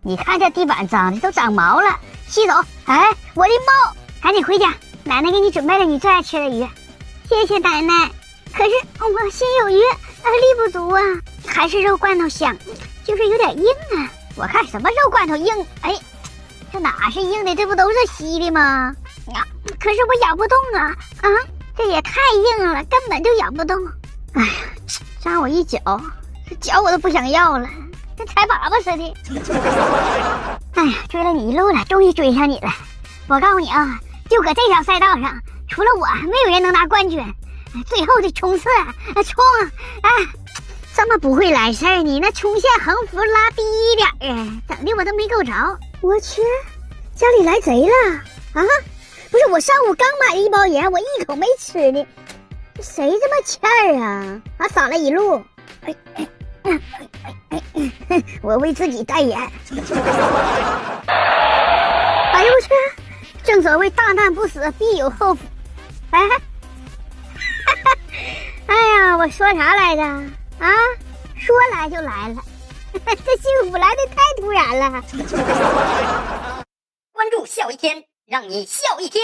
你看这地板脏的都长毛了，洗走。哎，我的猫，赶紧回家，奶奶给你准备了你最爱吃的鱼。谢谢奶奶。可是我心有余力不足啊，还是肉罐头香，就是有点硬啊。我看什么肉罐头硬？哎，这哪是硬的？这不都是稀的吗？可是我咬不动啊！这也太硬了，根本就咬不动。哎呀，让我一脚，这脚我都不想要了，跟踩粑粑似的。哎呀，追了你一路了，终于追上你了。我告诉你啊，就搁这条赛道上，除了我，没有人能拿冠军。最后的冲刺，冲！这么不会来事儿，你那冲线横幅拉低一点啊，整的我都没够着。我去，家里来贼了啊！不是，我上午刚买了一包盐，我一口没吃呢。谁这么欠儿啊？扫了一路。我为自己代言。哎呦我去！正所谓大难不死，必有后福。哎呀，我说啥来着？说来就来了，这幸福来得太突然了。关注笑一天，让你笑一天。